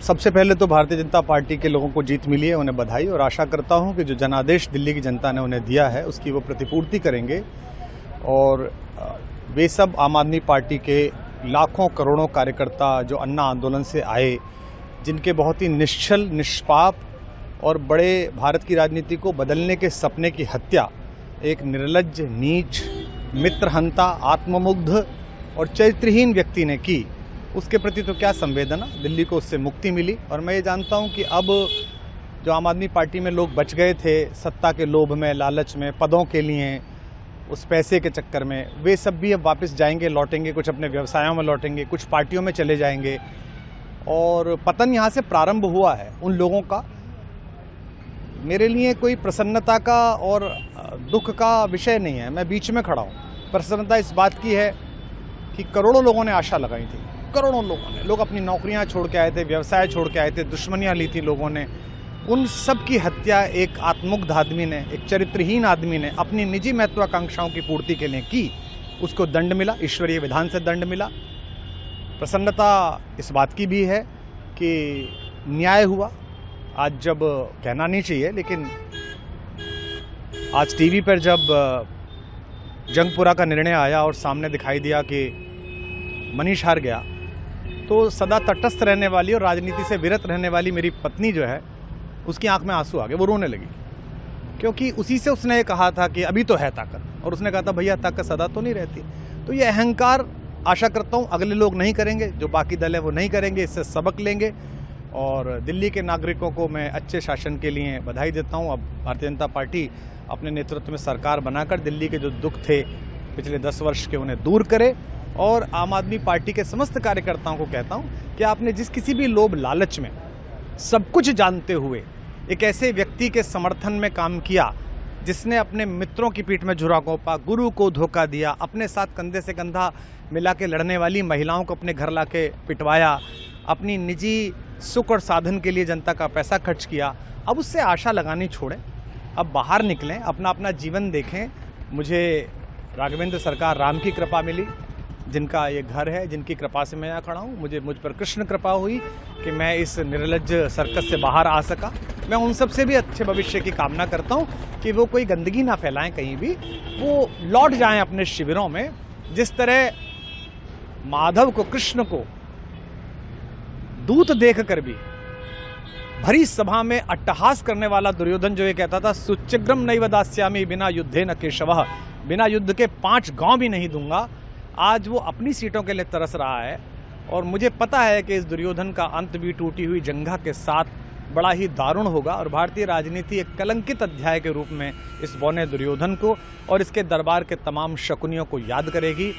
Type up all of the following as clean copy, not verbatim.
सबसे पहले तो भारतीय जनता पार्टी के लोगों को जीत मिली है, उन्हें बधाई, और आशा करता हूं कि जो जनादेश दिल्ली की जनता ने उन्हें दिया है उसकी वो प्रतिपूर्ति करेंगे। और वे सब आम आदमी पार्टी के लाखों करोड़ों कार्यकर्ता जो अन्ना आंदोलन से आए, जिनके बहुत ही निश्चल, निष्पाप और बड़े भारत की राजनीति को बदलने के सपने की हत्या एक निर्लज्ज, नीच, मित्रहंता, आत्ममुग्ध और चरित्रहीन व्यक्ति ने की, उसके प्रति तो क्या संवेदना। दिल्ली को उससे मुक्ति मिली। और मैं ये जानता हूं कि अब जो आम आदमी पार्टी में लोग बच गए थे सत्ता के लोभ में, लालच में, पदों के लिए, उस पैसे के चक्कर में, वे सब भी अब वापस जाएंगे, लौटेंगे, कुछ अपने व्यवसायों में लौटेंगे, कुछ पार्टियों में चले जाएंगे। और पतन यहाँ से प्रारंभ हुआ है उन लोगों का। मेरे लिए कोई प्रसन्नता का और दुख का विषय नहीं है, मैं बीच में खड़ा हूँ। प्रसन्नता इस बात की है कि करोड़ों लोगों ने आशा लगाई थी, करोड़ों लोग अपनी नौकरियां छोड़ के आए थे, व्यवसाय छोड़ के आए थे, दुश्मनियां ली थी लोगों ने। उन सब की हत्या एक आत्ममुग्ध आदमी ने, एक चरित्रहीन आदमी ने अपनी निजी महत्वाकांक्षाओं की पूर्ति के लिए की। उसको दंड मिला, ईश्वरीय विधान से दंड मिला। प्रसन्नता इस बात की भी है कि न्याय हुआ। आज जब कहना नहीं चाहिए, लेकिन आज टीवी पर जब जंगपुरा का निर्णय आया और सामने दिखाई दिया कि मनीष हार गया, तो सदा तटस्थ रहने वाली और राजनीति से विरत रहने वाली मेरी पत्नी जो है, उसकी आंख में आंसू आ गए, वो रोने लगी। क्योंकि उसी से उसने ये कहा था कि अभी तो है ताकत, और उसने कहा था भैया ताकत सदा तो नहीं रहती। तो ये अहंकार आशा करता हूँ अगले लोग नहीं करेंगे, जो बाकी दल है वो नहीं करेंगे, इससे सबक लेंगे। और दिल्ली के नागरिकों को मैं अच्छे शासन के लिए बधाई देता हूँ। अब भारतीय जनता पार्टी अपने नेतृत्व में सरकार बनाकर दिल्ली के जो दुख थे पिछले 10 वर्ष के, उन्हें दूर करे। और आम आदमी पार्टी के समस्त कार्यकर्ताओं को कहता हूं कि आपने जिस किसी भी लोभ लालच में, सब कुछ जानते हुए एक ऐसे व्यक्ति के समर्थन में काम किया जिसने अपने मित्रों की पीठ में झुरा घोंपा, गुरु को धोखा दिया, अपने साथ कंधे से कंधा मिला के लड़ने वाली महिलाओं को अपने घर लाके पिटवाया, अपनी निजी सुख और साधन के लिए जनता का पैसा खर्च किया, अब उससे आशा लगानी छोड़ें, अब बाहर निकलें, अपना अपना जीवन देखें। मुझे राघवेंद्र सरकार राम की कृपा मिली, जिनका ये घर है, जिनकी कृपा से मैं यहाँ खड़ा हूँ। मुझ पर कृष्ण कृपा हुई कि मैं इस निर्लज्ज सर्कस से बाहर आ सका। मैं उन सब से भी अच्छे भविष्य की कामना करता हूँ कि वो कोई गंदगी ना फैलाएं कहीं भी, वो लौट जाएं अपने शिविरों में। जिस तरह माधव को, कृष्ण को दूत देख कर भी भरी सभा में अट्टहास करने वाला दुर्योधन जो ये कहता था सुचिग्रम नैव दास्यामि बिना युद्धे न केशवः, बिना युद्ध के 5 गांव भी नहीं दूंगा, आज वो अपनी सीटों के लिए तरस रहा है। और मुझे पता है कि इस दुर्योधन का अंत भी टूटी हुई जंघा के साथ बड़ा ही दारुण होगा, और भारतीय राजनीति एक कलंकित अध्याय के रूप में इस बौने दुर्योधन को और इसके दरबार के तमाम शकुनियों को याद करेगी।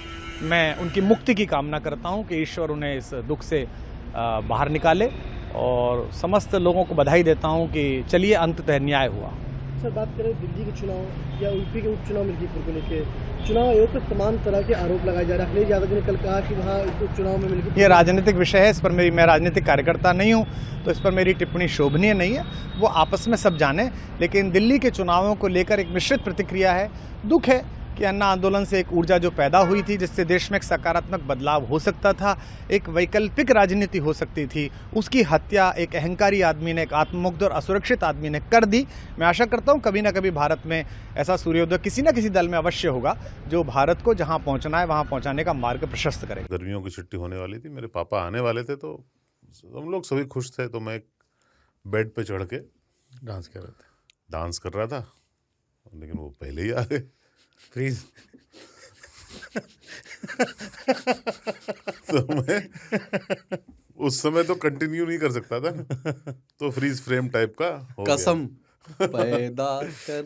मैं उनकी मुक्ति की कामना करता हूं कि ईश्वर उन्हें इस दुख से बाहर निकाले, और समस्त लोगों को बधाई देता हूं कि चलिए अंततः न्याय हुआ। सर, बात करें दिल्ली के चुनाव या यूपी के उपचुनाव मिल्कीपुर को लेकर, चुनाव आयोग पर तमाम तरह के आरोप लगाए जा रहे हैं। अखिलेश यादव ने कल कहा कि वहाँ उपचुनाव में मिल्कीपुर, ये राजनीतिक विषय है, इस पर मैं राजनीतिक कार्यकर्ता नहीं हूँ, तो इस पर मेरी टिप्पणी शोभनीय नहीं है। वो आपस में सब जाने। लेकिन दिल्ली के चुनावों को लेकर एक मिश्रित प्रतिक्रिया है। दुख है कि अन्ना आंदोलन से एक ऊर्जा जो पैदा हुई थी, जिससे देश में एक सकारात्मक बदलाव हो सकता था, एक वैकल्पिक राजनीति हो सकती थी, उसकी हत्या एक अहंकारी आदमी ने, एक आत्ममुग्ध और असुरक्षित आदमी ने कर दी। मैं आशा करता हूं कभी ना कभी भारत में ऐसा सूर्योदय किसी न किसी दल में अवश्य होगा, जो भारत को जहां पहुंचना है वहां पहुंचाने का मार्ग प्रशस्त करेगा। गर्मियों की छुट्टी होने वाली थी, मेरे पापा आने वाले थे, तो हम लोग सभी खुश थे। तो मैं बेड पे चढ़ के डांस कर रहा था, लेकिन वो पहले ही आ गए। फ्रीज। तो मैं उस समय तो कंटिन्यू नहीं कर सकता था ना, तो फ्रीज फ्रेम टाइप का हो गया। कसम पैदा कर